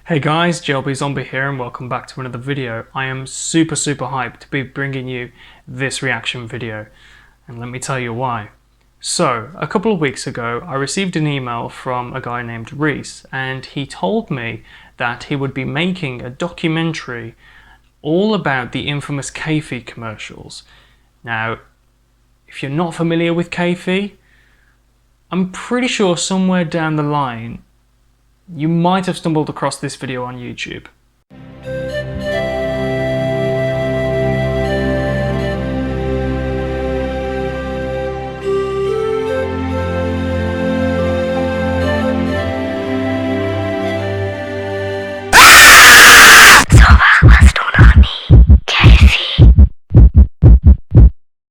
Hey guys, JLB Zombie here and welcome back to another video. I am super hyped to be bringing you this reaction video, and let me tell you why. So, a couple of weeks ago I received an email from a guy named Reese, and he told me that he would be making a documentary all about the infamous Keffi commercials. Now, if you're not familiar with Keffi, I'm pretty sure somewhere down the line you might have stumbled across this video on YouTube.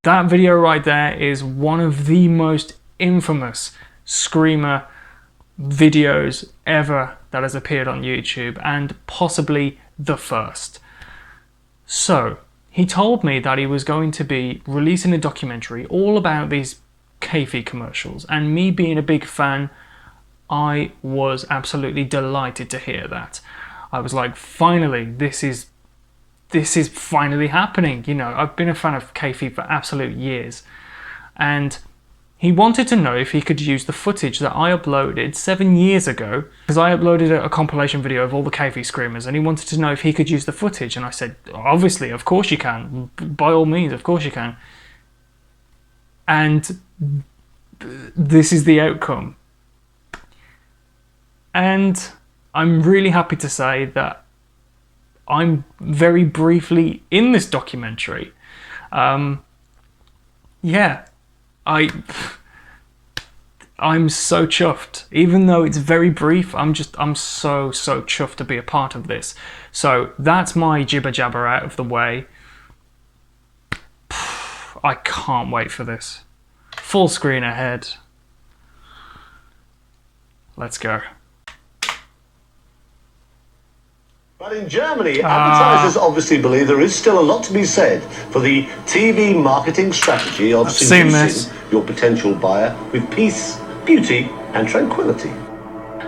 That video right there is one of the most infamous Screamer videos ever that has appeared on YouTube, and possibly the first. So he told me that he was going to be releasing a documentary all about these Keffi commercials, and me being a big fan, I was absolutely delighted to hear that. I was like, finally, this is finally happening. You know, I've been a fan of Keffi for absolute years, and he wanted to know if he could use the footage that I uploaded 7 years ago, because I uploaded a compilation video of all the Keffi Screamers, and he wanted to know if he could use the footage, and I said, obviously, of course you can, by all means, of course you can. And this is the outcome. And I'm really happy to say that I'm very briefly in this documentary. Yeah, I'm so chuffed. Even though it's very brief, I'm so chuffed to be a part of this. So that's my jibber jabber out of the way. I can't wait for this. Full screen ahead. Let's go. But in Germany, advertisers obviously believe there is still a lot to be said for the TV marketing strategy of seducing your potential buyer with peace, beauty, and tranquility.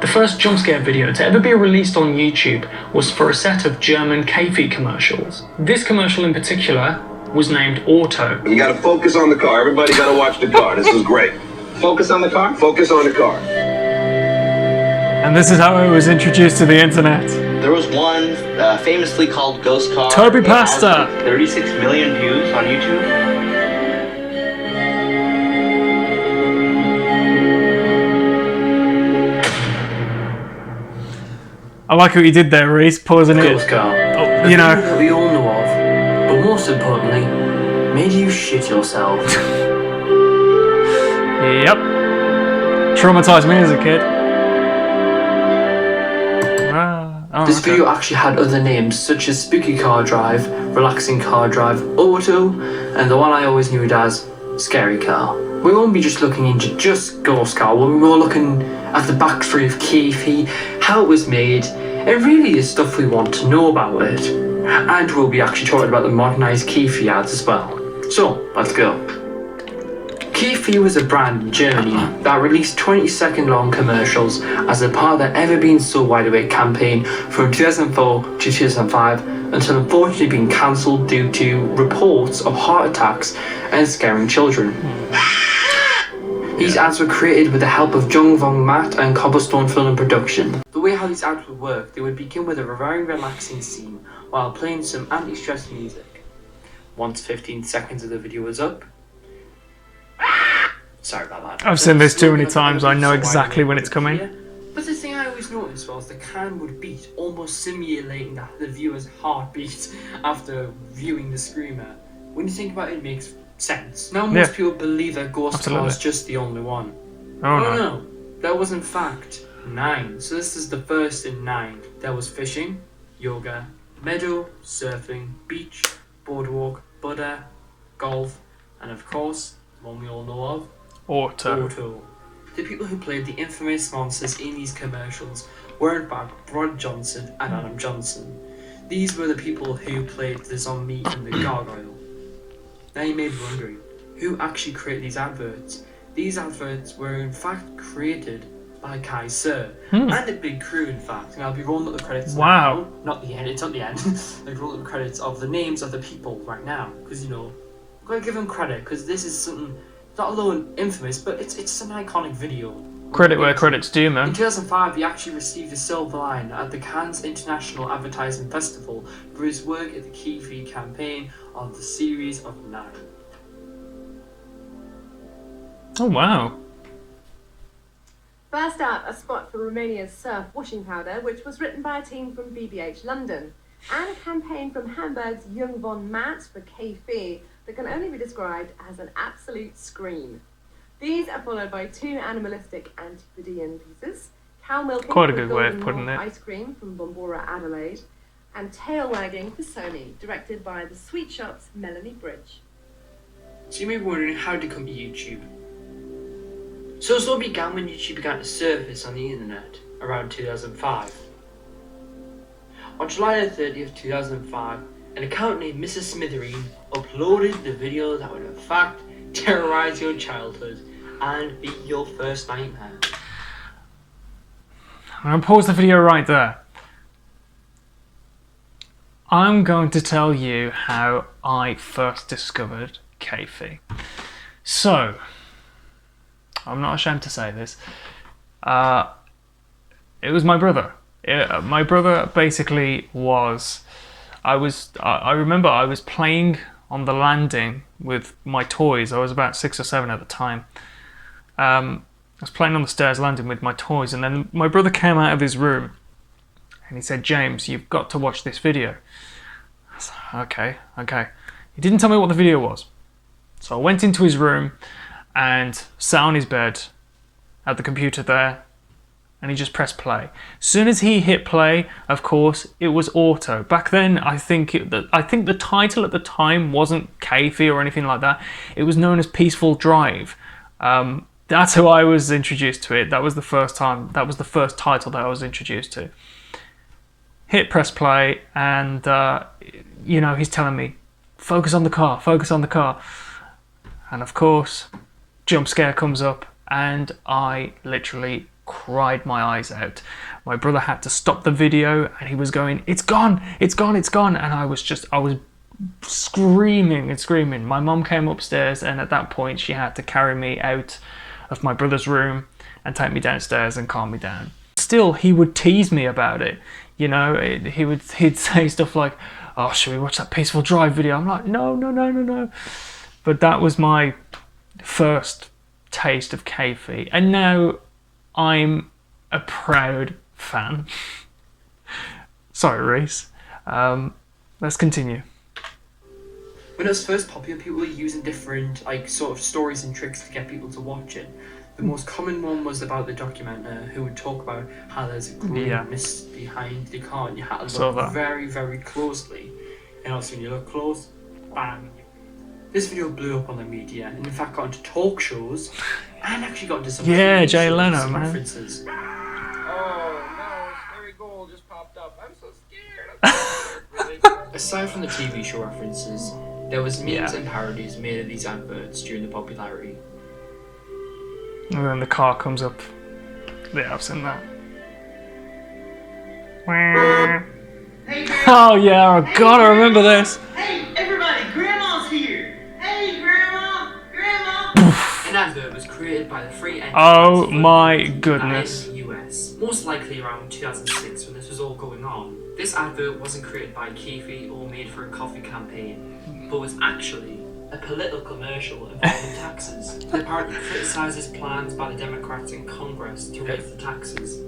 The first jump scare video to ever be released on YouTube was for a set of German Keffi commercials. This commercial in particular was named Auto. You gotta focus on the car. Everybody gotta watch the car. This is great. Focus on the car? Focus on the car. And this is how I was introduced to the internet. There was one famously called Ghost Car. Toby Pasta! 36 million views on YouTube. I like what you did there, Reese, pausing it. Ghost Car. Oh, you know. That we all know of, but most importantly, made you shit yourself. Yep. Traumatized me as a kid. This video actually had other names such as Spooky Car Drive, Relaxing Car Drive, Auto, and the one I always knew it as, Scary Car. We won't be just looking into just Ghost Car, we'll be more looking at the backstory of Keffi, how it was made, and really the stuff we want to know about it. And we'll be actually talking about the modernised Keffi ads as well. So, let's go. Keffi was a brand in Germany that released 20-second long commercials as a part of their Ever Been So Wide Awake campaign from 2004 to 2005, until unfortunately being cancelled due to reports of heart attacks and scaring children. These ads were created with the help of Jung Vong Matt and Cobblestone Film Production. The way how these ads would work, they would begin with a very relaxing scene while playing some anti-stress music. Once 15 seconds of the video was up, sorry about that. I've seen this too many times, I know exactly when it's coming. But the thing I always noticed was the can would beat, almost simulating the viewer's heartbeat after viewing the Screamer. When you think about it, it makes sense. Now most people believe that Ghost Car is just the only one. Oh no. There was in fact 9. So this is the first in 9. There was fishing, yoga, meadow, surfing, beach, boardwalk, Buddha, golf, and of course, one we all know of, Auto. The people who played the infamous monsters in these commercials were in fact Brad Johnson and Adam Johnson. These were the people who played the zombie and the gargoyle. Now you may be wondering, who actually created these adverts? These adverts were in fact created by Kai Sir. And a big crew, in fact. And I'll be rolling up the credits Wow. now. Not the end, it's not the end. I'll be rolling up the credits of the names of the people right now. Because, you know, I'm going to give them credit, because this is something, not alone infamous, but it's an iconic video. Credit where credit's due, man. In 2005, he actually received a Silver Lion at the Cannes International Advertising Festival for his work at the Keefe campaign on the Series of 9. Oh, wow. First up, a spot for Romania's surf washing powder, which was written by a team from BBH London, and a campaign from Hamburg's Jung von Matt for Keefe that can only be described as an absolute scream. These are followed by 2 animalistic antipodean pieces, cow milking Quite a for good way of Golden putting Malt it. ice cream from Bombora Adelaide, and tail wagging for Sony, directed by the Sweet Shop's Melanie Bridge. So you may be wondering, how did it come to YouTube? So it all began when YouTube began to surface on the internet around 2005. On July 30th, 2005, an account named Mrs. Smithereen uploaded the video that would in fact terrorize your childhood and be your first nightmare. I'm going to pause the video right there. I'm going to tell you how I first discovered Keefe. So, I'm not ashamed to say this. It was my brother. My brother basically was... I remember I was playing on the landing with my toys. I was about 6 or 7 at the time. I was playing on the stairs landing with my toys, and then my brother came out of his room and he said, "James, you've got to watch this video." I was like, okay. He didn't tell me what the video was. So I went into his room and sat on his bed at the computer there, and he just pressed play. As soon as he hit play, of course, it was auto. Back then, I think the title at the time wasn't Keefe or anything like that. It was known as Peaceful Drive. That's how I was introduced to it. That was the first time. That was the first title that I was introduced to. Hit press play, and you know, he's telling me, focus on the car, focus on the car. And of course, jump scare comes up, and I literally cried my eyes out. My brother had to stop the video, and he was going, "It's gone, it's gone, it's gone." And I was screaming and screaming. My mum came upstairs, and at that point she had to carry me out of my brother's room and take me downstairs and calm me down. Still, he would tease me about it. You know, he'd say stuff like, "Oh, should we watch that Peaceful Drive video?" I'm like, no. But that was my first taste of Keefe, and now I'm a proud fan. Sorry, Reese. Let's continue. When it was first popular, people were using different sort of stories and tricks to get people to watch it. The most common one was about the documenter who would talk about how there's a green mist behind the car, and you had to look very, very closely. And also when you look close, bang. This video blew up on the media, and in fact got into talk shows, and actually got into some Jay Leno, man. references. Oh no, Scary Gold just popped up. I'm so scared. Aside from the TV show references, there was memes and parodies made of these adverts during the popularity. And then the car comes up. Yeah, I've seen that. Oh yeah, oh god, I remember this. Hey, everybody, Grandma's here. Hey, Grandma, Grandma. An advert was created by the free entities Oh my goodness. in the US, most likely around 2006 when this was all going on. This advert wasn't created by Keefe or made for a coffee campaign, but was actually a political commercial involving taxes. It apparently criticises plans by the Democrats in Congress to raise the taxes.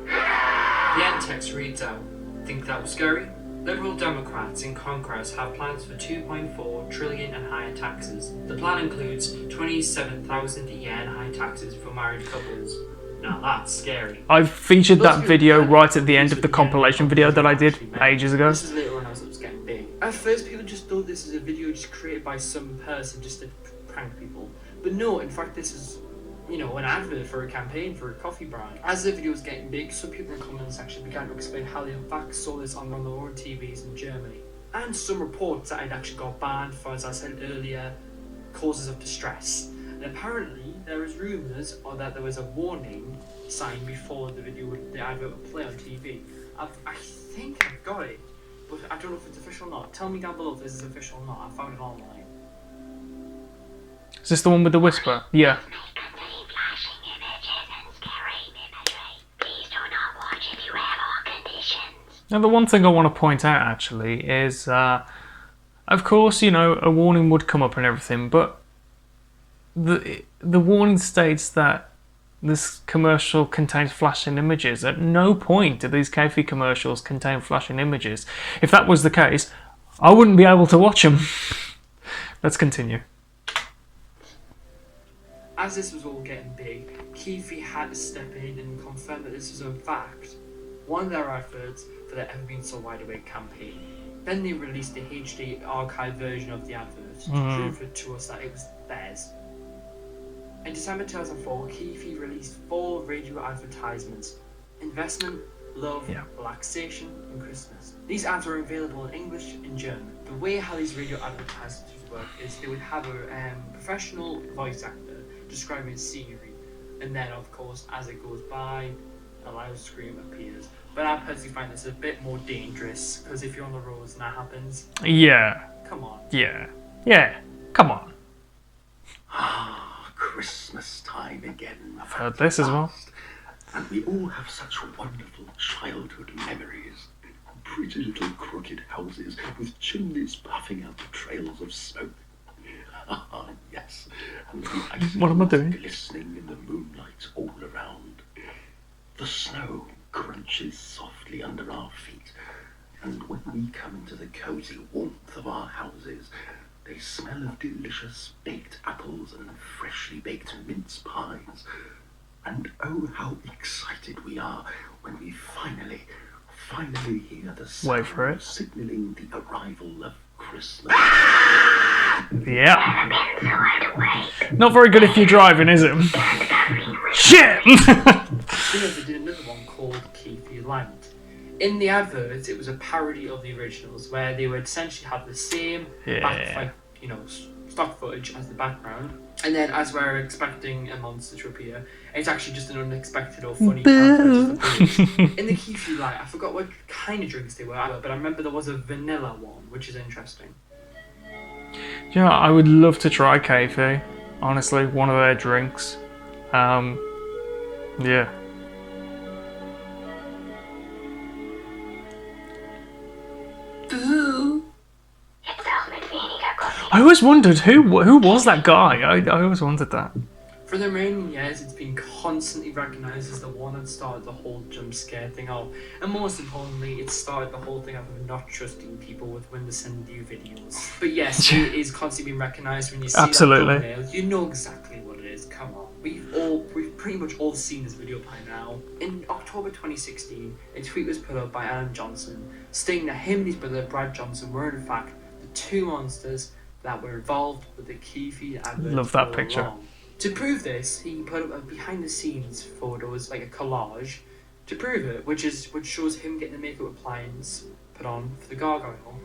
The end text reads out, "Think that was scary? Liberal Democrats in Congress have plans for 2.4 trillion and higher taxes. The plan includes 27,000 yen high taxes for married couples." Now that's scary. I featured that video right at the end of the compilation video that I did ages ago. This is later on as it was getting big. At first, people just thought this was a video just created by some person just to prank people. But no, in fact, this is, you know, an advert for a campaign for a coffee brand. As the video was getting big, some people in the comment section began to explain how they in fact saw this on one of their own TVs in Germany. And some reports that it actually got banned for, as I said earlier, causes of distress. And apparently, there was rumours or that there was a warning sign before the advert would play on TV. I think I've got it, but I don't know if it's official or not. Tell me down below if this is official or not. I found it online. Is this the one with the whisper? Yeah. Now, the one thing I want to point out actually is, of course, you know, a warning would come up and everything, but the warning states that this commercial contains flashing images. At no point do these Kefir commercials contain flashing images. If that was the case, I wouldn't be able to watch them. Let's continue. As this was all getting big, Kefir had to step in and confirm that this was in fact one of their adverts for their Ever Been So Wide Awake campaign. Then they released the HD archive version of the advert to prove to us that it was theirs. In December 2004, Kefir released 4 radio advertisements: investment, love, relaxation, and Christmas. These ads were available in English and German. The way how these radio advertisements work is they would have a professional voice actor describing a scenery, and then of course as it goes by, a loud scream appears. But I personally find this a bit more dangerous, because if you're on the roads and that happens, yeah, come on. Yeah, come on. Christmas time again. I've heard this as well. And we all have such wonderful childhood memories. Pretty little crooked houses with chimneys puffing out the trails of smoke. Ah, yes. And the What am I doing? glistening in the moonlight all around. The snow crunches softly under our feet, and when we come into the cozy warmth of our houses, they smell of delicious baked apples and freshly baked mince pies. And oh, how excited we are when we finally hear the sound signaling the arrival of Christmas. Yeah. Not very good if you're driving, is it? Shit! They did another one called Kefir Land. In the advert, it was a parody of the originals, where they would essentially have the same stock footage as the background, and then as we're expecting a monster to appear, it's actually just an unexpected or funny character. In the Kefir Light, I forgot what kind of drinks they were, but I remember there was a vanilla one, which is interesting. Yeah, I would love to try Kefir. Honestly, one of their drinks. Yeah. I always wondered who was that guy. I always wondered that. For the remaining years, it's been constantly recognised as the one that started the whole jump scare thing off, and most importantly, it started the whole thing of not trusting people with when to send you videos. But yes, it is constantly being recognised. When you see that thumbnail, you know exactly what it is. Come on, we've pretty much all seen this video by now. In October 2016, a tweet was put up by Alan Johnson stating that him and his brother Brad Johnson were in fact the 2 monsters that were involved with the Kefir advert. Love that picture. Along. To prove this, he put up a behind-the-scenes photos, like a collage, to prove it, which shows him getting the makeup appliance put on for the gargoyle.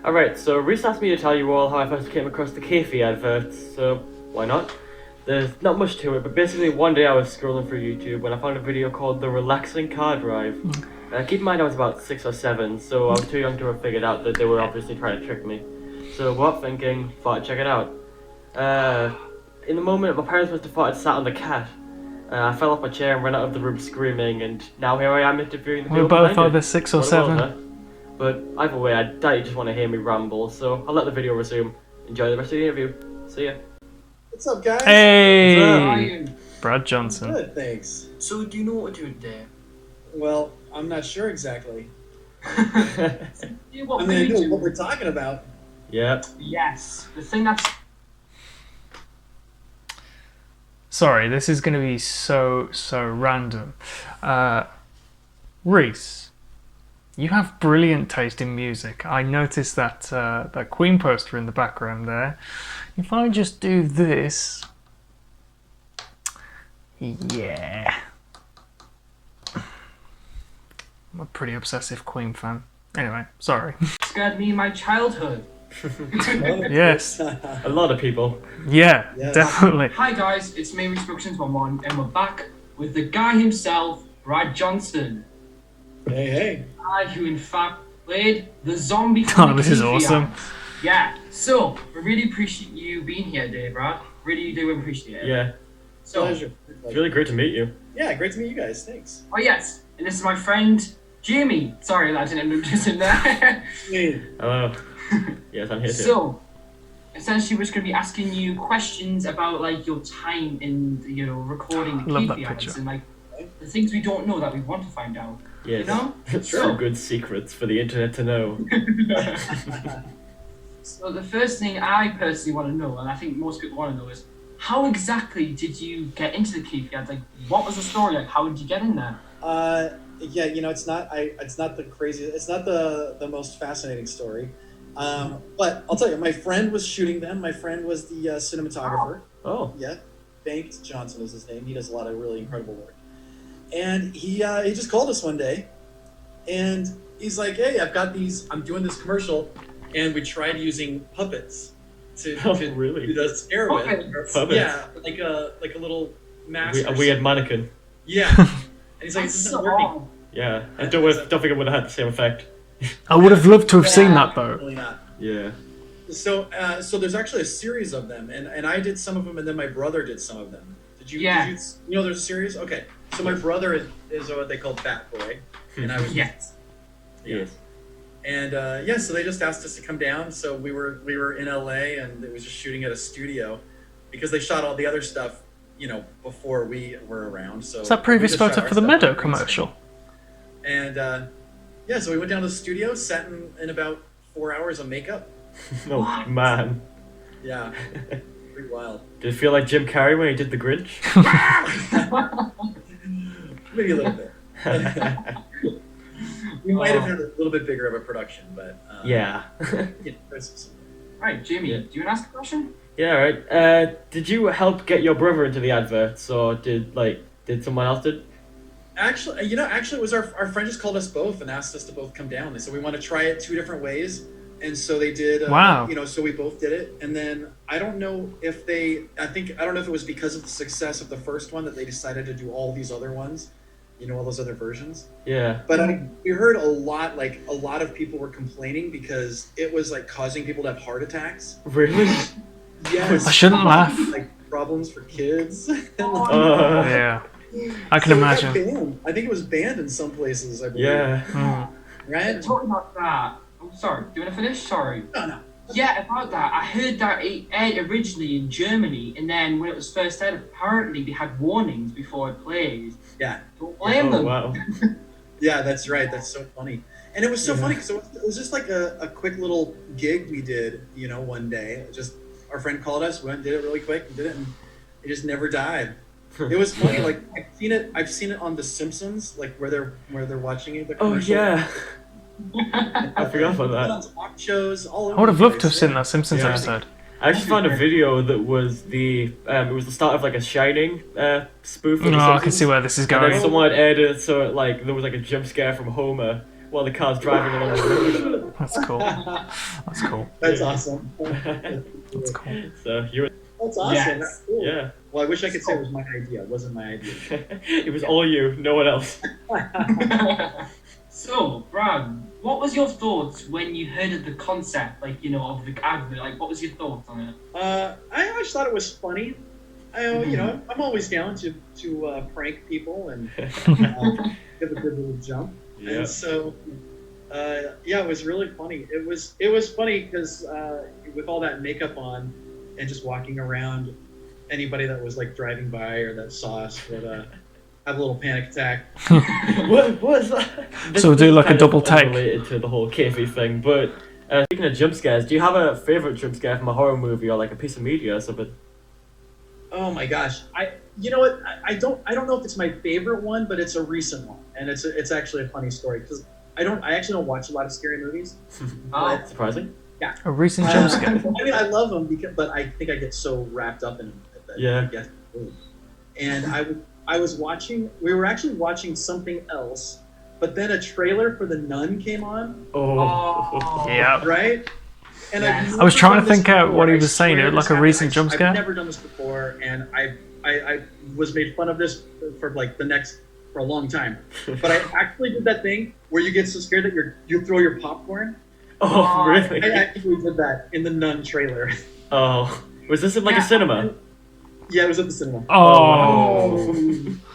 Alright, so Reese asked me to tell you all how I first came across the Kefir adverts, so why not? There's not much to it, but basically one day I was scrolling through YouTube when I found a video called The Relaxing Car Drive. Keep in mind I was about 6 or 7, so I was too young to have figured out that they were obviously trying to trick me. So what thinking, thought I'd check it out. In the moment, my parents must have thought I'd sat on the cat. I fell off my chair and ran out of the room screaming, and now here I am interviewing the people. We're both either 6 or 7. But either way, I doubt you just want to hear me ramble, so I'll let the video resume. Enjoy the rest of the interview. See ya. What's up, guys? Hey! How are you? Brad Johnson. Good, thanks. So do you know what we're doing there? Well, I'm not sure exactly. Yeah, I mean, I know what we're talking about. Yep. Yes. The thing that's... Sorry, this is going to be so random. Reese, you have brilliant taste in music. I noticed that Queen poster in the background there. If I just do this... Yeah. I'm a pretty obsessive Queen fan. Anyway, sorry. Scared me in my childhood. Yes. A lot of people. Yeah, definitely. Hi guys, it's me, Restrictions11, and we're back with the guy himself, Brad Johnson. Hey. The guy who in fact played the zombie. Oh, this is awesome. Yeah, so we really appreciate you being here today, Brad. Really do appreciate it. Yeah. So, Pleasure. It's really great to meet you. Yeah, great to meet you guys. Thanks. oh yes, and this is my friend Jamie. Sorry, I didn't introduce him there. Hello. Yes, I'm here too. So, essentially, we're just going to be asking you questions about like your time in, recording the Love that KPIs picture. and like the things we don't know that we want to find out. Yes. You know? Some good secrets for the internet to know. So the first thing I personally want to know, and I think most people want to know, is how exactly did you get into the KPIs? Like, what was the story? Like, how did you get in there? Yeah, it's not the craziest, it's not the most fascinating story. But I'll tell you, my friend was shooting them. My friend was the cinematographer. Oh. Yeah, Banks Johnson is his name. He does a lot of really incredible work. And he just called us one day, and he's like, "Hey, I'm doing this commercial, and we tried using puppets to really? do the scare with." Puppets? Yeah, like a little mask. A weird mannequin. Yeah. And he's like, "This isn't working." Yeah, I don't think it would have had the same effect. I would have loved to have seen that though. Really not. Yeah. So there's actually a series of them, and I did some of them, and then my brother did some of them. Did you? Yeah. Did you know there's a series? Okay. So my brother is what they call Bat Boy, and I was Yes. Yes. And so they just asked us to come down. So we were in LA, and it was just shooting at a studio, because they shot all the other stuff, before we were around. So Is that previous we just shot photo our for the stuff Meadow on green screen. commercial? And so we went down to the studio, sat in about 4 hours of makeup. Oh man. Yeah, pretty wild. Did it feel like Jim Carrey when he did The Grinch? Maybe a little bit. We might have had a little bit bigger of a production, but yeah. There's Right, Jamie, do you want to ask a question? Yeah, right. Did you help get your brother into the adverts, or did someone else did? Actually, it was our friend just called us both and asked us to both come down. They said we want to try it 2 different ways, and so they did. Wow. So we both did it, and then I don't know if it was because of the success of the first one that they decided to do all these other ones, all those other versions. Yeah. But we heard a lot of people were complaining because it was like causing people to have heart attacks. Really? Yes. I shouldn't laugh. Like problems for kids. Yeah. I can So it got imagine. banned. I think it was banned in some places, I believe. Yeah. Right? Talking about that, I'm sorry, do you want to finish? Sorry. No. Yeah, about that, I heard that it aired originally in Germany, and then when it was first aired, apparently they had warnings before it played. Yeah. Don't blame them. Wow. Yeah, that's right. That's so funny. And it was so funny because it was just like a quick little gig we did, one day. Just our friend called us, went and did it really quick, and did it, and it just never died. It was funny. Like I've seen it on The Simpsons, like where they're watching it. The Oh commercial. yeah. I forgot about that. On talk shows all over I would have the loved to have place. seen that Simpsons Yeah. episode. I actually found a video that was the start of like a Shining spoof. Of The Oh, I can Simpsons. see where this is And then going. someone had aired it so there was like a jump scare from Homer while the car's driving along the road. That's cool. That's cool. That's awesome. That's cool. So you were, That's awesome. Yes. That's cool. yeah. Well, I wish I could say it was my idea. It wasn't my idea. It was all you, no one else. So, Brad, what was your thoughts when you heard of the concept, of the advert? Like, what was your thoughts on it? I always thought it was funny. I'm always down to prank people and give a good little jump. Yeah. And so, it was really funny. It was funny because with all that makeup on and just walking around, anybody that was like driving by or that saw us would have a little panic attack. What was that? So we'll do like a kind of double take. Related to the whole kayfabe thing, but speaking of jump scares, do you have a favorite jump scare from a horror movie or like a piece of media or something? Oh my gosh! You know what? I don't know if it's my favorite one, but it's a recent one, and it's actually a funny story because I actually don't watch a lot of scary movies. But, Surprising. yeah. A recent jump scare. I mean, I love them but I think I get so wrapped up in them that Yeah. I get. And we were actually watching something else, but then a trailer for The Nun came on, Oh. Yeah. right? And Yes. I was trying to never done think this out what he before. was saying. It I looked like a swear recent this jump scare. I've never done this before, and I was made fun of this for like for a long time. But I actually did that thing where you get so scared that you throw your popcorn. Oh, really? I actually did that in the Nun trailer. Oh, was this in like a cinema? Yeah, it was at the cinema. Oh.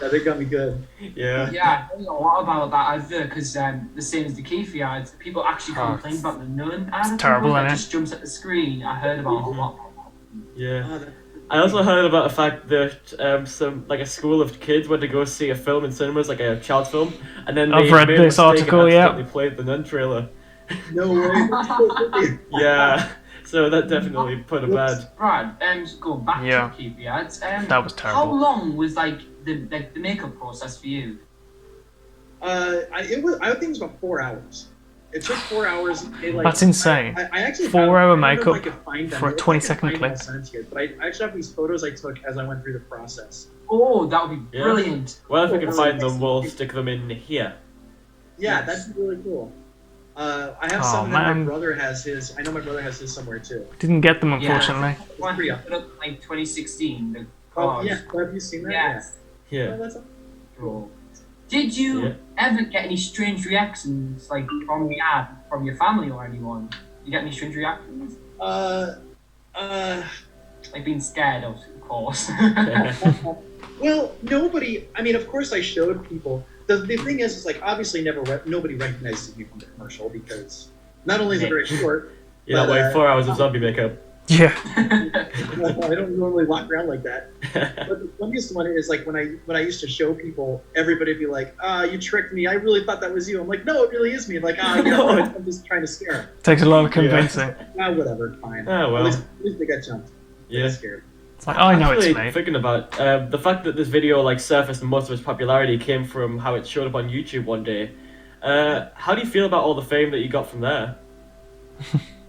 Yeah, they got me good. Yeah. Yeah, I know a lot about that advert because the same as the Keefe ads, people actually complain about the Nun ad. It's terrible, that isn't it? just jumps at the screen. I heard about a lot. Yeah. I also heard about the fact that a school of kids went to go see a film in cinemas, like a child's film, and then I've they read made a this mistake article, and yeah. accidentally played the Nun trailer. No way. Yeah. So that definitely put a bad. Right, just going back Yeah. to Keefe ads. That was How terrible. long was the makeup process for you? I think it was about 4 hours. It took 4 hours. That's insane. I actually 4 hour I don't know if I makeup could find them. for a I don't know if I 20-second can find clip. them. I'll send it to you. But I actually have these photos I took as I went through the process. Oh, that would be Yeah. brilliant. Well, if we can find them, we'll stick them in here. Yeah, that's really cool. I have Oh, some that my man. brother has his. I know my brother has his somewhere too. Didn't get them, unfortunately. One pretty put up like 2016. The Oh cards. yeah, have you seen that? Yes. Yeah. Yeah. that's Cool. Did you Yeah. ever get any strange reactions, like from the ad, from your family or anyone? You get any strange reactions? Like being scared, of course. Well, nobody. I mean, of course, I showed people. The thing is like obviously nobody recognizes me from the commercial because not only is it very short. Yeah, but, like 4 hours of zombie makeup. Yeah. I don't normally walk around like that. But the funniest one is like when I used to show people, everybody would be like, you tricked me. I really thought that was you. I'm like, no, it really is me. Like, No. I'm just trying to scare them. Takes a lot of convincing. Whatever, fine. Oh, well. At least they got jumped. They Yeah. got scared. It's like, I know Actually, it's me. thinking about the fact that this video like surfaced and most of its popularity came from how it showed up on YouTube one day. How do you feel about all the fame that you got from there?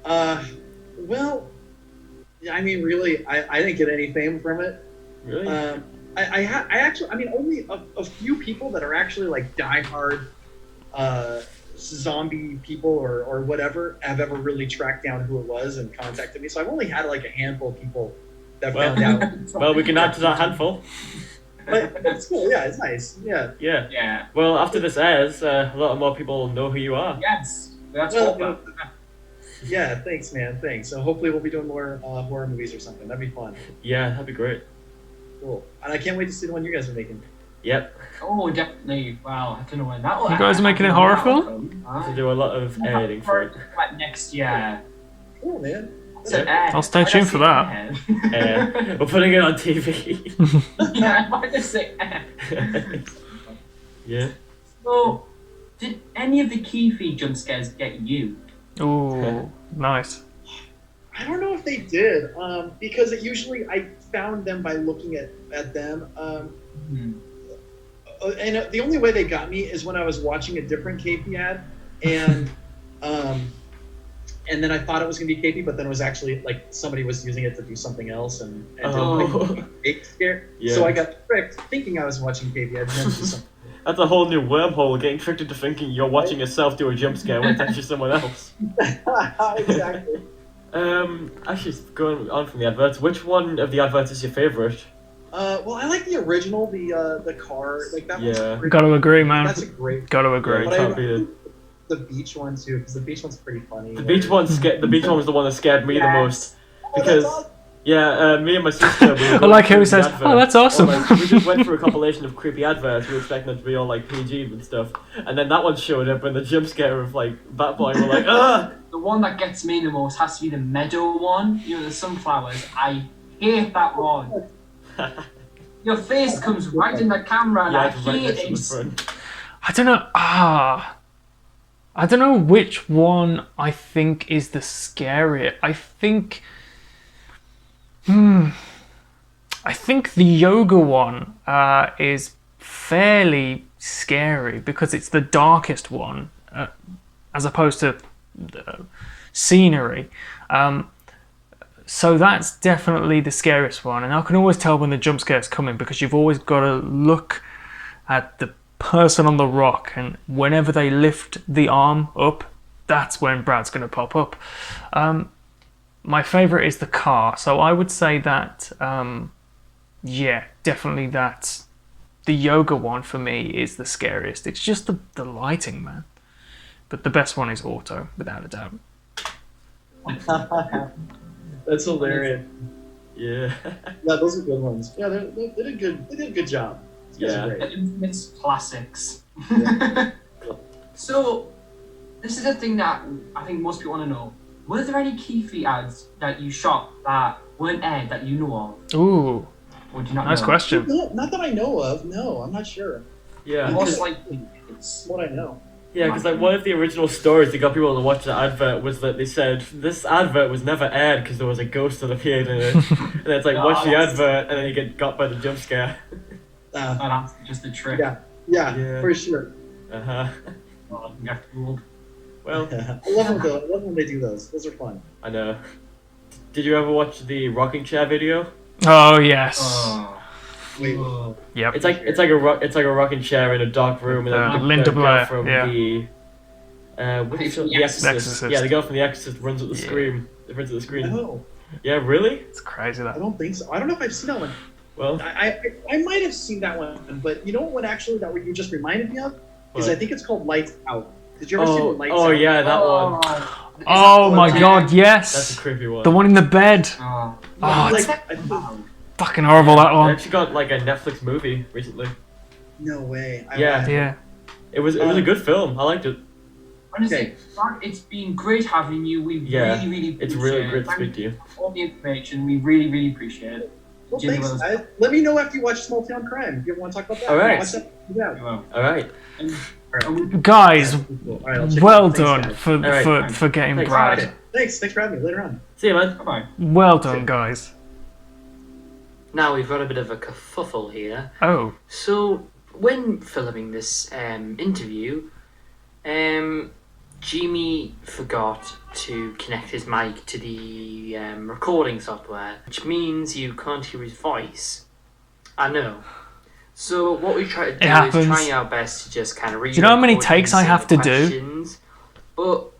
Well, I mean, really, I didn't get any fame from it. Really? I actually, I mean, only a few people that are actually like diehard zombie people or whatever have ever really tracked down who it was and contacted me. So I've only had like a handful of people that found out. Well, we can add to that handful. But it's cool. Yeah, it's nice. Yeah. Yeah. Yeah. Well, after this airs, a lot more people know who you are. Yes. That's Well, all. Yeah, thanks, man. Thanks. So hopefully we'll be doing more horror movies or something. That'd be fun. Yeah, that'd be great. Cool. And I can't wait to see the one you guys are making. Yep. Oh, definitely. Wow, I don't know when that will You guys are making a horror film? To do a lot of editing for it. Like next year. Cool, man. I'll stay tuned for that. We're putting it on TV. Yeah, why just say Yeah. So, did any of the Keefe jump scares get you? Ooh, nice. I don't know if they did, because usually I found them by looking at them. And the only way they got me is when I was watching a different KP ad, and and then I thought it was gonna be KP, but then it was actually like somebody was using it to do something else, and did like a fake scare. Yeah. So I got tricked thinking I was watching KP ads, and then it was something. That's a whole new wormhole, getting tricked into thinking you're watching yourself do a jump scare when it's actually someone else. Exactly. Actually, going on from the adverts, which one of the adverts is your favourite? Well, I like the original, the car, like that. Yeah. One's pretty, Got to agree, man. That's a great. Got to agree. But Can't I beat it. the beach one too, because the beach one's pretty funny. The beach one was the one that scared me the most Oh, because that's awesome. me and my sister. We were I going like how through he the says, advert. "Oh, that's awesome." Like, we just went through a compilation of creepy adverts. We were expecting them to be all like PG and stuff, and then that one showed up, and the jump scare of like Batboy. We're like, ah. The one that gets me the most has to be the meadow one. You know, the sunflowers. I hate that one. Your face comes right in the camera, and Yeah, I it's right hate next to the it. front. I don't know. I don't know which one I think is the scarier. I think the yoga one is fairly scary because it's the darkest one, as opposed to scenery. So that's definitely the scariest one, and I can always tell when the jump scare is coming because you've always got to look at the person on the rock, and whenever they lift the arm up, that's when Brad's going to pop up. my favorite is the car. So I would say that, yeah, definitely that. The yoga one for me is the scariest. It's just the lighting, man. But the best one is Auto, without a doubt. That's hilarious. Yeah. Yeah, those are good ones. Yeah, they did a good job. These guys are great. It's classics. Yeah. So, this is a thing that I think most people want to know. Were there any Keefe ads that you shot that weren't aired that you know of? Ooh, Or do you not nice know? question. Not that I know of. No, I'm not sure. Yeah. Most likely, it's What I know. Yeah, because like one of the original stories that got people to watch the advert was that they said this advert was never aired because there was a ghost that appeared in it. And it's like, watch the advert, and then you get got by the jump scare. that's just a trick. Yeah, for sure. Uh-huh. Oh, you have to rule. Well, I love when they do those. Those are fun. I know. Did you ever watch the rocking chair video? Oh yes. Wait. Yep. It's like a rocking chair in a dark room, and then Linda the girl Blair, from yeah. what's it called? The The Exorcist. Exorcist. Yeah, the girl from The Exorcist runs at the screen. Runs at the screen. No, Yeah, really? It's crazy that. I don't think so. I don't know if I've seen that one. Well, I might have seen that one, but you know what? Actually, that what you just reminded me of is What? I think it's called Lights Out. Did you ever see Lights Out? oh yeah, that one. Oh my god, That's a yes. creepy one. The one in the bed. Oh. Oh, it's Like, I think- fucking horrible, that They one. actually got like a Netflix movie recently. no way. Yeah. Yeah. It was a good film. I liked it. Honestly, Mark, it's been great having you. We Yeah, really it's appreciate really it. great to Thank speak to you. for all the information. We really appreciate it. Well, Jimmy thanks, was- guys. Let me know after you watch Small Town Crime if you ever want to talk about that. All right. Watch that. Yeah. Well, All right. Guys, Cool. All right, I'll check it well out. Thanks, done guys. for, right. for getting Thanks. Brad. Okay. Thanks for having me. Later on. See you, man. bye-bye. Well done, guys. Now we've got a bit of a kerfuffle here. Oh, So, when filming this interview, Jimmy forgot to connect his mic to the recording software, which means you can't hear his voice. I know. So what we try to do is happens. trying our best to just kind of read. Do you know how many takes I have to do? questions, but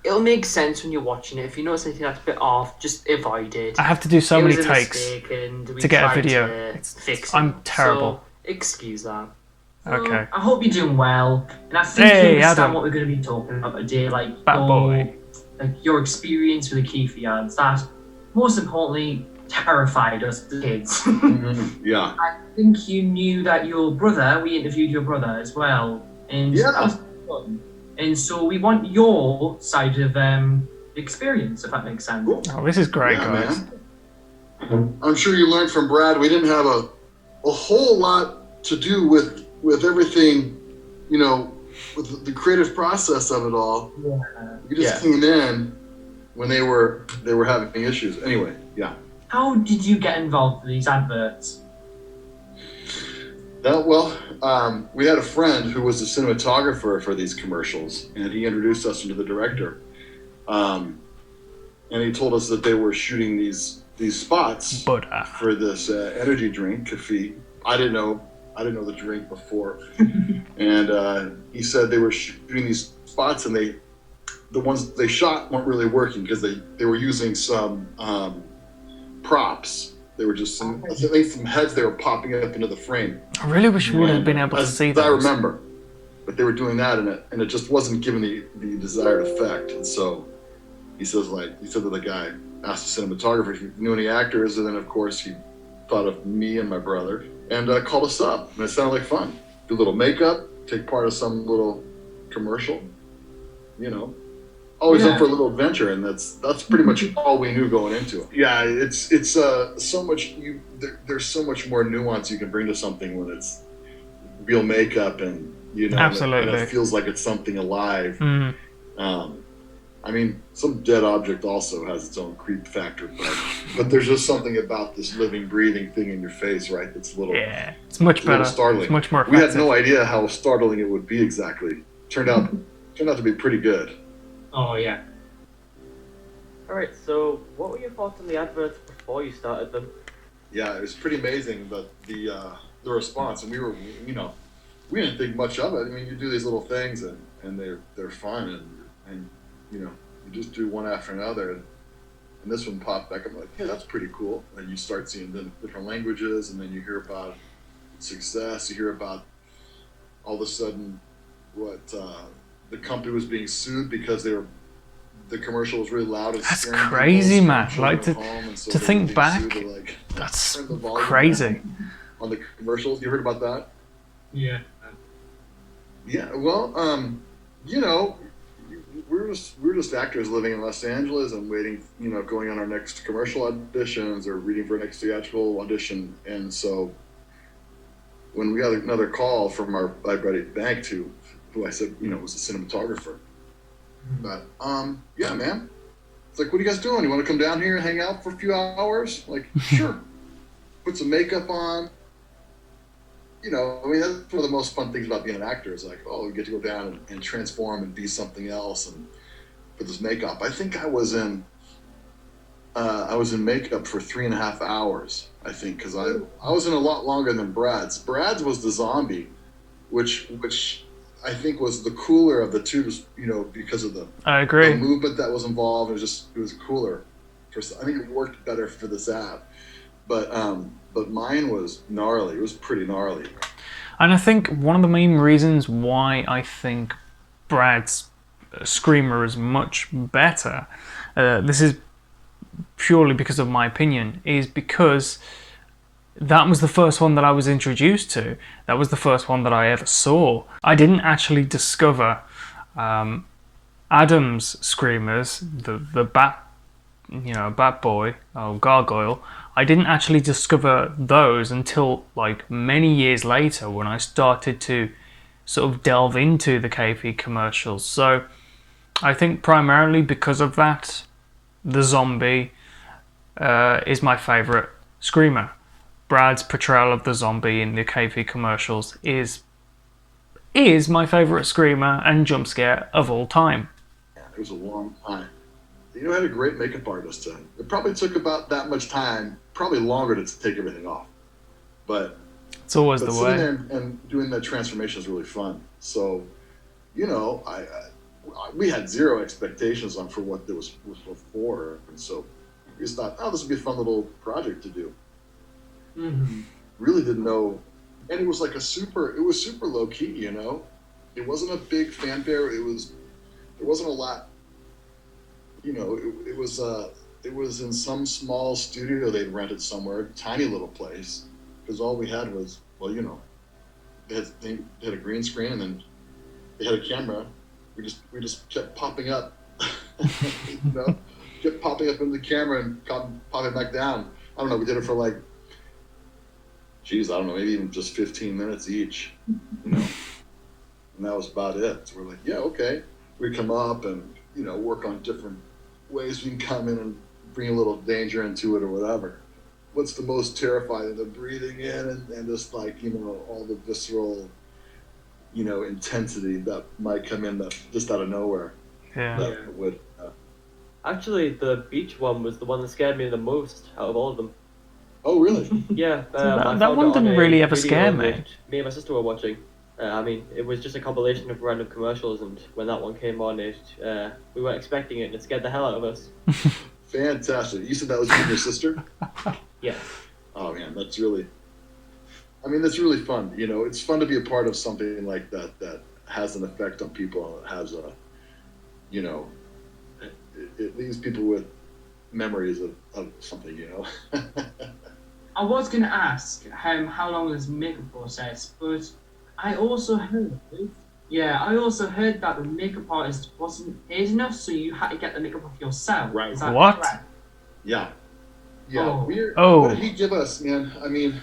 it'll make sense when you're watching it. If you notice anything that's a bit off, just avoid it. I have to do so It many was a takes mistake and we to get a tried video. to fix it. I'm terrible. So, excuse that. Okay. I hope you're doing well, and I think Hey, you understand Adam. what we're going to be talking about today, like Fat boy. your experience with the Keefe ads. That, most importantly, terrified us as kids. Yeah. I think you knew that your brother. We interviewed your brother as well, and Yeah. that was fun. And so we want your side of the experience, if that makes sense. Oh, this is great, Yeah, guys. man. I'm sure you learned from Brad. We didn't have a whole lot to do with everything, you know, with the creative process of it all. Yeah. We just came in when they were having issues. Anyway, yeah. How did you get involved with these adverts? We had a friend who was the cinematographer for these commercials, and he introduced us to the director. And he told us that they were shooting these spots for this energy drink, Kafi. I didn't know the drink before, and he said they were shooting these spots, and the ones they shot weren't really working because they were using some props. They were just some heads they were popping up into the frame. I really wish we would have been able to see As I those. remember, but they were doing that, and it just wasn't giving the desired effect. And so he said that the guy asked the cinematographer if he knew any actors, and then of course he thought of me and my brother and called us up, and it sounded like fun. Do a little makeup, take part of some little commercial, you know. Always up for a little adventure, and that's pretty much all we knew going into it. Yeah, it's so much. There's so much more nuance you can bring to something when it's real makeup, and you know, Absolutely. and it feels like it's something alive. Mm. I mean, some dead object also has its own creep factor, but there's just something about this living, breathing thing in your face, right? That's a little it's much a little better. startling. It's much more We had effective. no idea how startling it would be exactly. Turned out to be pretty good. Oh yeah. Alright, so what were your thoughts on the adverts before you started them? Yeah, it was pretty amazing the response, and we didn't think much of it. I mean, you do these little things, and they're fun, and you know, You just do one after another, and this one popped back. I'm like, yeah, that's pretty cool. And you start seeing the different languages, and then you hear about success. You hear about all of a sudden what the company was being sued because the commercial was really loud. And that's crazy, man. Like to think back, that's crazy. On the commercials, you heard about that? Yeah. Yeah. Well, you know, we're just actors living in Los Angeles and waiting, you know, going on our next commercial auditions or reading for our next theatrical audition. And so when we got another call from our buddy Bank, who I said, you know, was a cinematographer. But yeah, man. It's like, what are you guys doing? You want to come down here and hang out for a few hours? Like, sure. Put some makeup on. You know, I mean, that's one of the most fun things about being an actor is like, oh, we get to go down and transform and be something else and put this makeup. I think I was in makeup for 3.5 hours, I think, because I was in a lot longer than Brad's. Brad's was the zombie, which I think was the cooler of the two, you know, because of the movement that was involved. It was cooler. I think it worked better for this app. But mine was gnarly. It was pretty gnarly. And I think one of the main reasons why I think Brad's Screamer is much better, this is purely because of my opinion, is because that was the first one that I was introduced to. That was the first one that I ever saw. I didn't actually discover Adam's Screamers, the Bat, you know, Bat Boy or Gargoyle. I didn't actually discover those until like many years later when I started to sort of delve into the KFE commercials. So I think primarily because of that, the zombie is my favourite Screamer. Brad's portrayal of the zombie in the KFE commercials is my favourite Screamer and jump scare of all time. It was a long time. You know, I had a great makeup artist. It probably took about that much time, probably longer to take everything off. But it's always the way. Sitting there and doing that transformation is really fun. So, you know, we had zero expectations for what it was for, and so we just thought, oh, this would be a fun little project to do. Mm-hmm. Really didn't know, and it was like super low key, you know. It wasn't a big fanfare. There wasn't a lot. You know, it was in some small studio they'd rented somewhere, tiny little place, because all we had was, well, you know, they had a green screen and then they had a camera. We just kept popping up, you know, kept popping up into the camera and popping back down. I don't know. We did it for like, geez, I don't know, maybe even just 15 minutes each, you know, and that was about it. So we're like, yeah, okay. We come up and, you know, work on different ways we can come in and bring a little danger into it or whatever. What's the most terrifying? The breathing in and just like, you know, all the visceral, you know, intensity that might come in just out of nowhere. Yeah. Actually, the beach one was the one that scared me the most out of all of them. Oh, really? Yeah. that one didn't really ever scare me. Me and my sister were watching. I mean, it was just a compilation of random commercials, and when that one came on, we weren't expecting it, and it scared the hell out of us. Fantastic. You said that was you and your sister? Yeah. Oh, man, that's really fun. You know, it's fun to be a part of something like that has an effect on people, and has a, you know, it leaves people with memories of something, you know. I was going to ask how long is the makeup process, but I also heard that the makeup artist wasn't paid enough, so you had to get the makeup off yourself. Right. Is that What? correct? Yeah. Oh. What did he give us, man? I mean,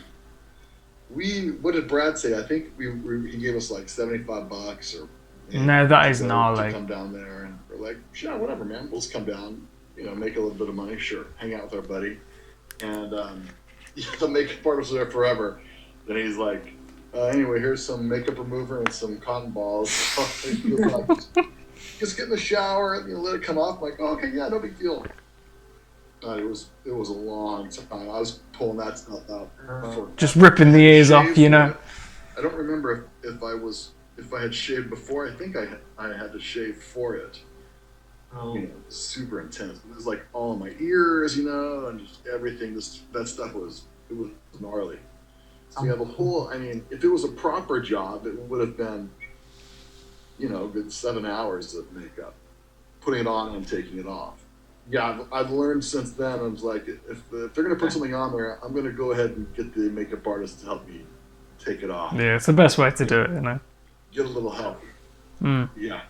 what did Brad say? I think he gave us like $75 or. No, that is gnarly. To come down there, and we're like, sure, whatever, man. We'll just come down, you know, make a little bit of money, sure, hang out with our buddy, and the makeup artist was there forever. Then he's like, anyway, here's some makeup remover and some cotton balls. Just get in the shower and let it come off. I'm like, oh, okay, yeah, no big deal. It was a long time. I was pulling that stuff out. Just ripping the ears off, you know. I don't remember if I had shaved before. I think I had to shave for it. You know, super intense. It was like all in my ears, you know, and just everything. That stuff was gnarly. So you have a whole. I mean, if it was a proper job, it would have been, you know, a good 7 hours of makeup, putting it on and taking it off. Yeah, I've learned since then. I was like, if they're gonna put something on there, I'm gonna go ahead and get the makeup artist to help me take it off. Yeah, it's the best way to do it, you know. Get a little help. Yeah.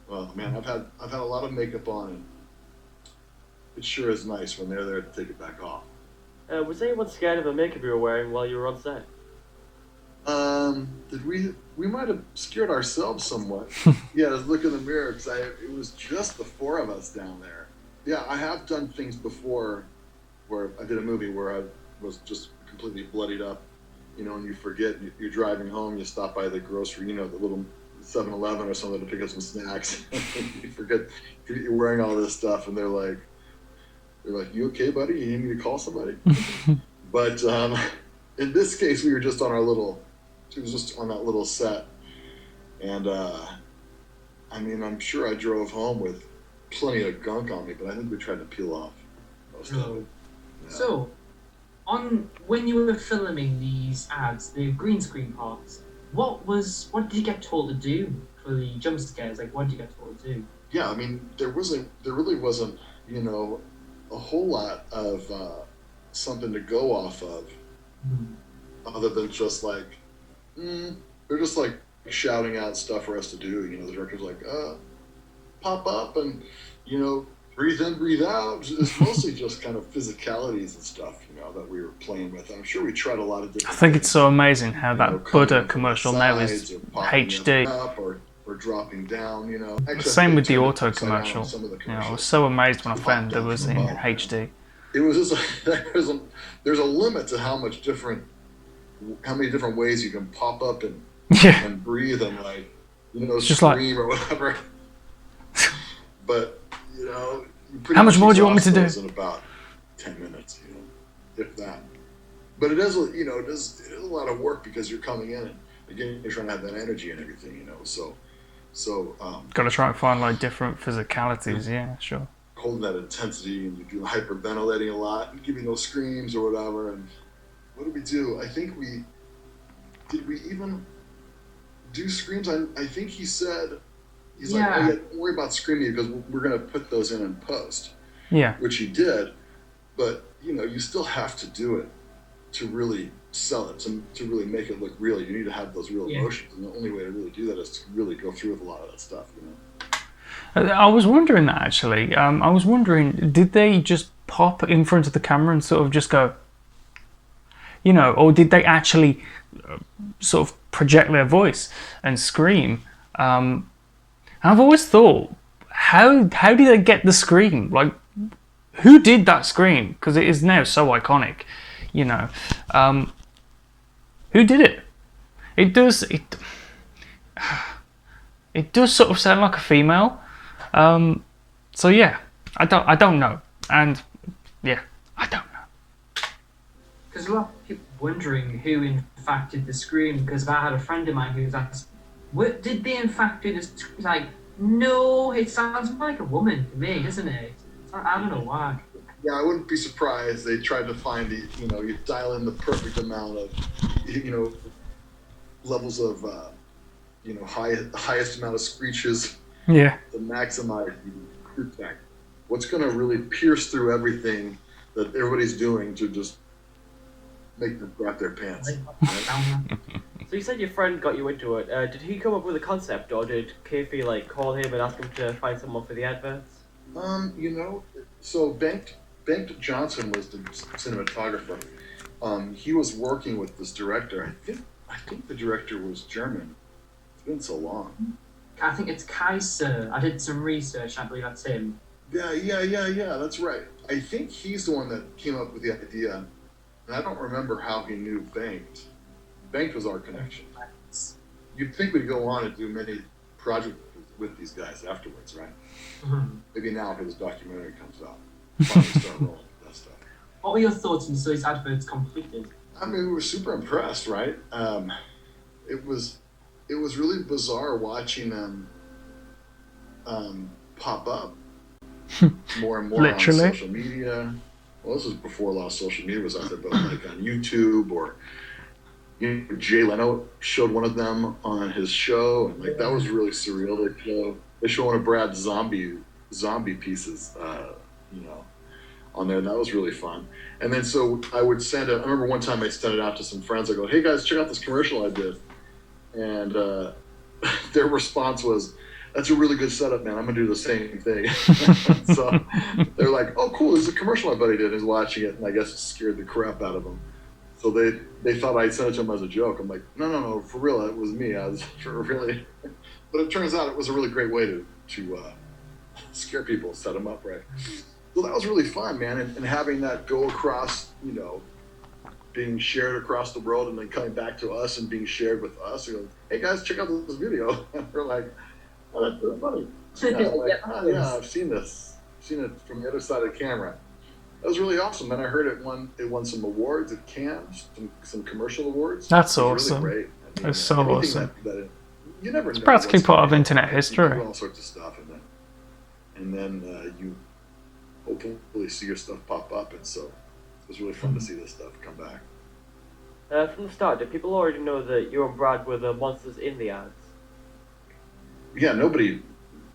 Well, man, I've had a lot of makeup on, and it sure is nice when they're there to take it back off. Was anyone scared of the makeup you were wearing while you were on set? Did we might have scared ourselves somewhat. Yeah, just look in the mirror, because it was just the 4 of us down there. Yeah, I have done things before where I did a movie where I was just completely bloodied up, you know, and you forget, you're driving home, you stop by the grocery, you know, the little 7-Eleven or something to pick up some snacks. You forget you're wearing all this stuff, and they're like, "You okay, buddy? You need me to call somebody?" But in this case, we were just on it was just on that little set, and I mean, I'm sure I drove home with plenty of gunk on me, but I think we tried to peel off most of it. Yeah. So, when you were filming these ads, the green screen parts, what did you get told to do for the jump scares? Like, what did you get told to do? Yeah, I mean, there really wasn't, you know, a whole lot of something to go off of, other than just like, they're just like shouting out stuff for us to do. You know, the director's like, pop up and, you know, breathe in, breathe out. It's mostly just kind of physicalities and stuff, you know, that we were playing with. I'm sure we tried a lot of different I think things, it's so amazing how that, you know, Buddha commercial now sides is or popping HD. up or dropping down, you know. Actually, Same with the turned it auto upside down on commercial. some of the You know, I was commercials. so amazed when I found it was in HD. It was just there's a limit to how many different ways you can pop up and and breathe and, like, you know, Just scream or whatever. But, you know, you pretty How much much more do you want me to exhaust do? those in about 10 minutes, you know, if that. But it is, you know, it is a lot of work, because you're coming in and again you're trying to have that energy and everything, you know. So Got to try and find like different physicalities. Yeah, sure. holding that intensity, and you do hyperventilating a lot and giving those screams or whatever. And what did we do? I think did we even do screams? I think he said, he's like, oh yeah, don't worry about screaming because we're going to put those in post. Yeah. Which he did. But, you know, you still have to do it to really sell it, to really make it look real. You need to have those real emotions. And the only way to really do that is to really go through with a lot of that stuff, you know. I was wondering that actually. I was wondering, did they just pop in front of the camera and sort of just go, you know, or did they actually sort of project their voice and scream? And I've always thought, how did they get the scream? Like, who did that scream? Because it is now so iconic, you know. Who did it? It does sort of sound like a female. So yeah, I don't know, and yeah, I don't know. Because a lot of people wondering who in fact did the scream. Because I had a friend of mine who was asked, "What did they in fact do this?" He's like, "No, it sounds like a woman to me, doesn't it?" I don't know why. Yeah, I wouldn't be surprised they tried to find the, you know, you dial in the perfect amount of, you know, levels of, you know, highest amount of screeches. Yeah. To maximize the crew tank. What's going to really pierce through everything that everybody's doing to just make them drop their pants. So you said your friend got you into it. Did he come up with a concept, or did Kayfie like call him and ask him to find someone for the adverts? You know, so Bengt Johnson was the cinematographer. He was working with this director. I think the director was German. It's been so long. I think it's Kaiser. I did some research. I believe that's him. Yeah. That's right. I think he's the one that came up with the idea, and I don't remember how he knew Bengt. Bengt was our connection. You'd think we'd go on and do many projects with these guys afterwards, right? Mm-hmm. Maybe now after this documentary comes out, finally start rolling with that stuff. What were your thoughts on these adverts completed? I mean, we were super impressed, right? It was really bizarre watching them pop up more and more Literally. on social media. Well, this was before a lot of social media was out there, but like on YouTube or Jay Leno showed one of them on his show, and like that was really surreal. They show one of Brad's zombie pieces, on there. That was really fun. And then so I would send it. I remember one time I sent it out to some friends. I go, "Hey guys, check out this commercial I did," and their response was, "That's a really good setup, man. I'm gonna do the same thing." So they're like, "Oh, cool. There's a commercial my buddy did." He's watching it, and I guess it scared the crap out of them. So they thought I sent it to them as a joke. I'm like, no, for real, it was me. I was really, but it turns out it was a really great way to scare people, set them up right. So that was really fun, man, and having that go across, being shared across the world and then coming back to us and being shared with us. You go, "Hey guys, check out this video." And we're like, "Oh, that's really funny." Yeah, I've seen this. I've seen it from the other side of the camera. That was really awesome. And I heard it won some awards at Cannes, some commercial awards. That's It was awesome. Really great. I mean, It's so anything awesome. that you never It's know practically what's part of coming. internet You history. do all sorts of stuff, and then you hopefully see your stuff pop up, and so it was really fun to see this stuff come back. From the start, did people already know that you and Brad were the monsters in the ads? Yeah, nobody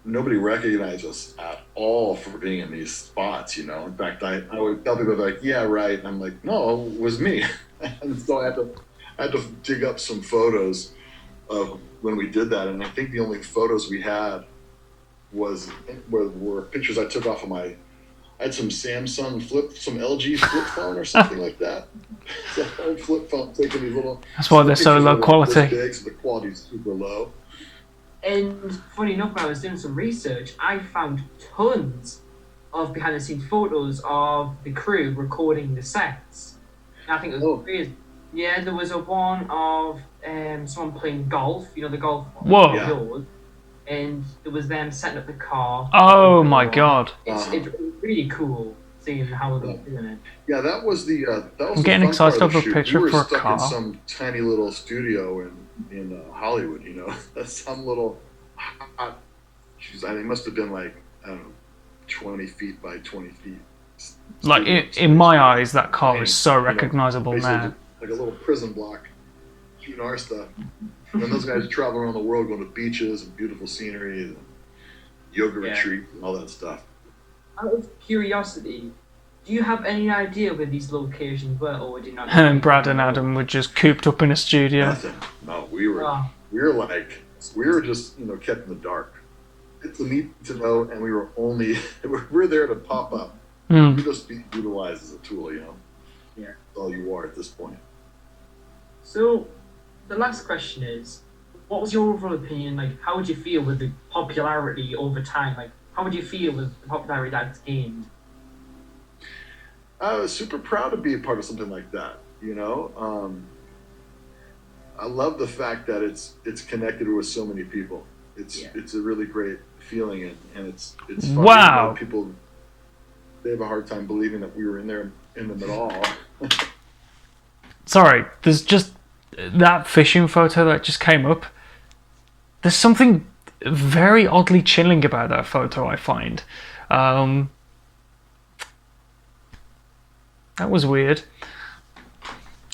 recognized us at all for being in these spots, In fact, I would tell people like, "Yeah, right," and I'm like, "No, it was me." And so I had to dig up some photos of when we did that, and I think the only photos we had were pictures I took off of I had some some LG flip phone or something like that. It's an old flip phone taking these little. That's why they're so pictures low that are quality. this big, so the quality's super low. And funny enough, when I was doing some research, I found tons of behind-the-scenes photos of the crew recording the sets. And I think it was crazy. Yeah, there was a one of someone playing golf, the golf Whoa. field, and it was them setting up the car. Oh my god. It's really cool seeing how they're doing it. Yeah, that was the I'm getting excited over a picture we were for a stuck car. in some tiny little studio in Hollywood, some little hot. Geez, I think it must have been like, I don't know, 20 feet by 20 feet. Like in my eyes, that car is so recognizable basically now. like a little prison block shooting our stuff. And then those guys travel around the world going to beaches and beautiful scenery and yoga retreats and all that stuff. Out of curiosity, do you have any idea where these locations were, or did you not? And Brad and Adam were just cooped up in a studio. Nothing. No, we were just kept in the dark. It's a neat to know, and we were we're there to pop up. We just be utilized as a tool, Yeah. That's all you are at this point. So, the last question is, what was your overall opinion? Like, how would you feel with the popularity over time? Like, how would you feel with the popularity that it's gained? I was super proud to be a part of something like that. I love the fact that it's connected with so many people. It's a really great feeling, and it's fun. Wow. People, they have a hard time believing that we were in them at all. Sorry, there's just that fishing photo that just came up. There's something very oddly chilling about that photo, I find. That was weird.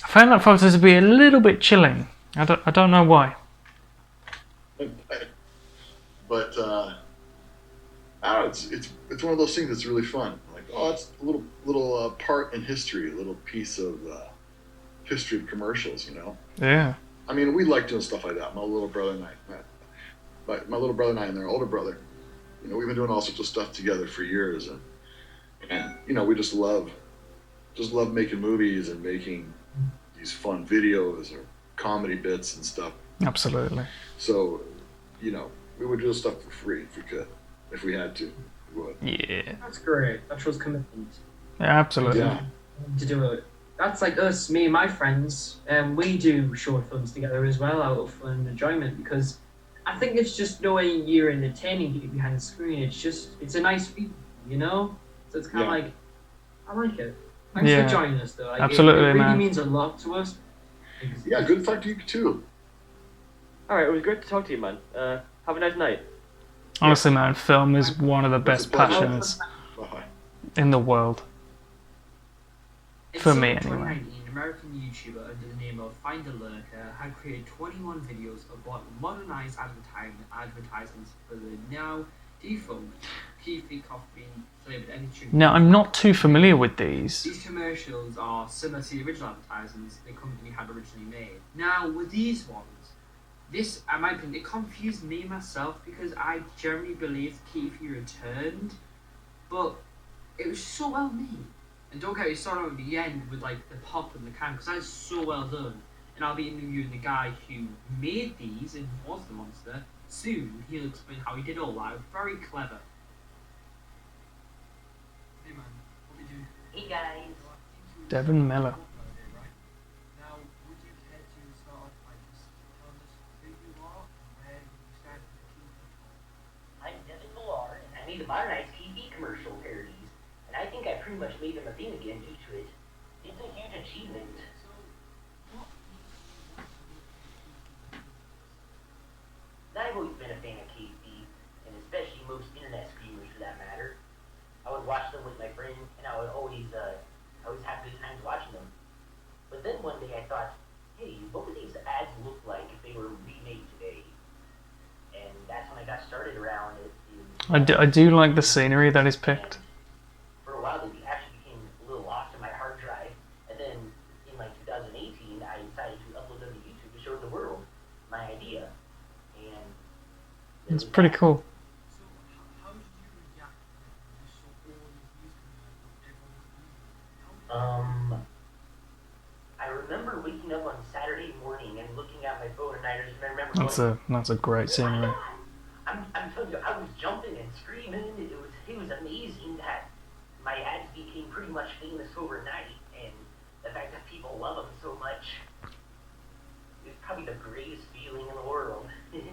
I found that photo to be a little bit chilling. I don't know why. But I don't know, it's one of those things that's really fun. Like, it's a little part in history, a little piece of history of commercials, Yeah. I mean, we like doing stuff like that. My little brother and I and their older brother, we've been doing all sorts of stuff together for years, and we just love making movies and making these fun videos or comedy bits and stuff. Absolutely. So, we would do this stuff for free if we could, if we had to. We would. Yeah. That's great. That shows commitment. Yeah, absolutely. Yeah. To do it. That's like us, me and my friends, we do short films together as well out of fun and enjoyment, because I think it's just knowing you're entertaining people behind the screen. It's a nice feeling, So it's kind of like, I like it. Thanks for joining us, though. Like, absolutely, it really man. means a lot to us. Yeah, good talk to you too. Alright, it was great to talk to you, man. Have a nice night. Honestly, man, film is one of the best passions in the world. For me, anyway. An American YouTuber under the name of Find a Lurker had created 21 videos of what modernized advertisements for the now defunct Keefy Coffee flavored energy drink. Now, I'm not too familiar with these. These commercials are similar to the original advertisements the company had originally made. Now, with these ones, this, in my opinion, it confused me myself because I generally believed Keefy returned, but it was so well made. And don't get me started at the end with like the pop and the can, because that is so well done. And I'll be interviewing the guy who made these and was the monster. Soon he'll explain how he did all that. Very clever. Hey man, what we do? Hey guys. Devin Miller. Now, would you care to start off by just telling us who you are and where you started with the Keefy? I'm Devin Miller, and I made the modernized TV commercial parodies. And I think I pretty much made them a thing again due to it. It's a huge achievement. I've always been a fan of KFC, and especially most internet streamers for that matter. I would watch them with my friends, and I would always have good times watching them. But then one day I thought, hey, what would these ads look like if they were remade today? And that's when I got started around it. I do like the scenery that is picked. For a while, they actually became a little lost in my hard drive, and then in like 2018, I decided to upload them to YouTube to show the world my idea, and It's pretty cool. So, how did you react when you saw all these news coming out from everyone? I remember waking up on Saturday morning and looking at my phone, and I just remember going, That's a great scenery. I'm telling you, I was jumping and screaming. It was amazing that my ads became pretty much famous overnight, and the fact that people love them so much is probably the greatest feeling in the world. Who was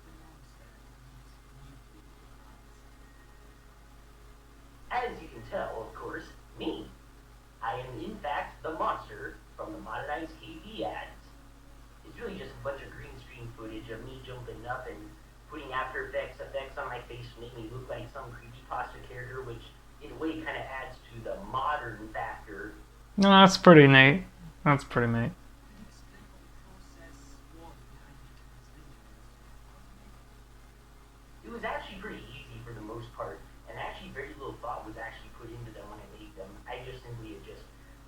the monster in these As you can tell, of course, me. I am in fact the monster from the modernized KV ads. It's really just a bunch of green screen footage of me jumping up and putting After Effects on my face to make me look like some creepypasta character, which in a way kind of adds to the modern factor. No, that's pretty neat. That's pretty neat. It was actually pretty easy for the most part, and actually very little thought was actually put into them when I made them. I just simply had just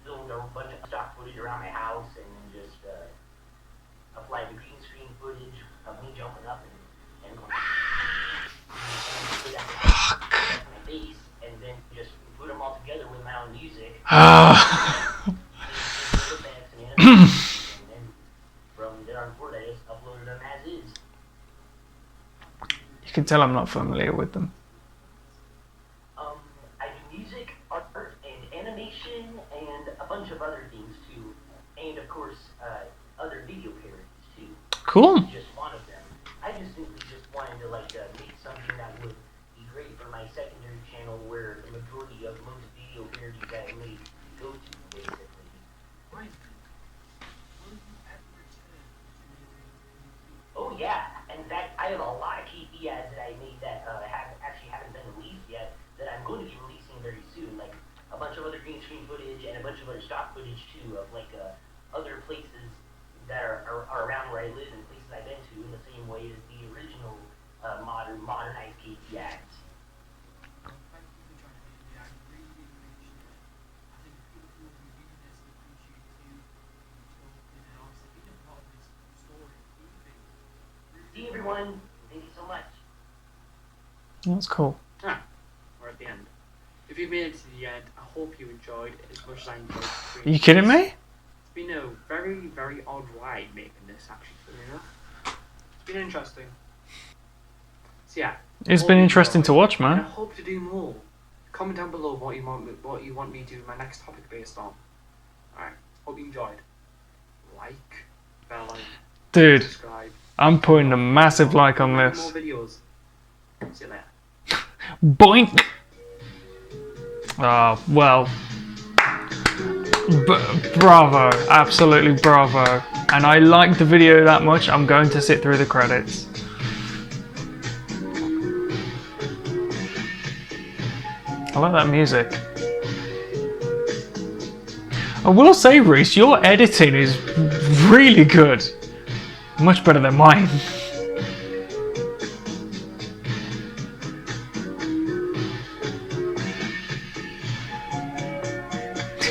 filmed a bunch of stock footage around my house and then just applied the green screen footage of me jumping up and going and my face, and then just put them all together with my own music. And then from there on forward, I just uploaded them as is. You can tell I'm not familiar with them. I do music, art, and animation, and a bunch of other things too, and of course, other video parodies too. Cool. Just one of them. I just simply just wanted to make something that would be great for my secondary channel, where the majority of most video parodies that I made go to, basically. Oh yeah, in fact, I have a lot of KP ads that I made that haven't been released yet, that I'm going to be releasing very soon, like a bunch of other green screen footage and a bunch of other stock footage too, of other places that are around where I live and places I've been to, in the same way as the original modernized KP ads. See everyone, thank you so much. That's cool. We're at the end. If you made it to the end, I hope you enjoyed it as much as I enjoyed Are you kidding me? It's been a very, very odd ride making this, actually, you know? It's been interesting. So yeah. It's been interesting to watch, man. And I hope to do more. Comment down below what you want me to do my next topic based on. Alright, hope you enjoyed. Like, bell icon, Dude, subscribe. I'm putting a massive like on More this. videos. See you later. Boink! Well. Bravo. Absolutely bravo. And I liked the video that much, I'm going to sit through the credits. I like that music. I will say, Reese, your editing is really good. Much better than mine.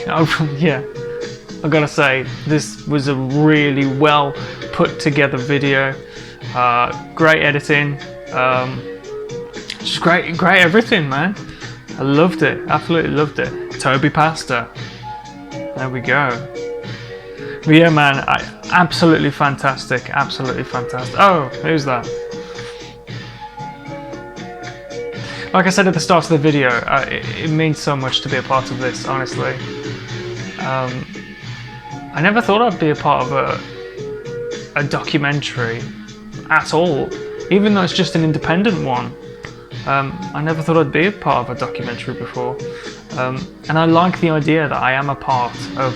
Oh, yeah. I gotta say, this was a really well put together video. Great editing. Just great everything, man. I loved it. Absolutely loved it. Toby Pasta. There we go. But yeah, man, absolutely fantastic. Absolutely fantastic. Oh, who's that? Like I said at the start of the video, it means so much to be a part of this, honestly. I never thought I'd be a part of a documentary at all, even though it's just an independent one. I never thought I'd be a part of a documentary before. And I like the idea that I am a part of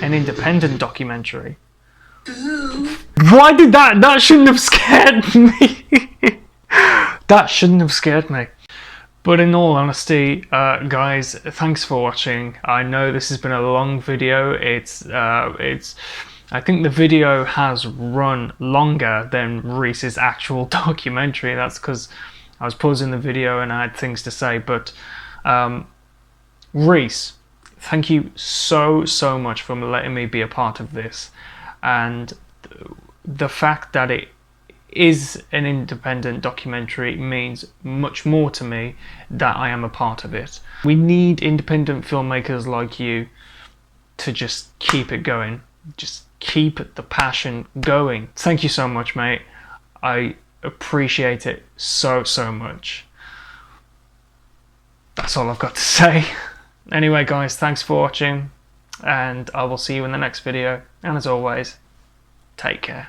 an independent documentary. Why did that shouldn't have scared me. That shouldn't have scared me. But in all honesty, guys, thanks for watching. I know this has been a long video. I think the video has run longer than Reese's actual documentary. That's because I was pausing the video and I had things to say. But Reese, thank you so much for letting me be a part of this. And the fact that it is an independent documentary means much more to me that I am a part of it. We need independent filmmakers like you to just keep it going. Just keep the passion going. Thank you so much, mate. I appreciate it so much. That's all I've got to say. Anyway, guys, thanks for watching, and I will see you in the next video. And as always, take care.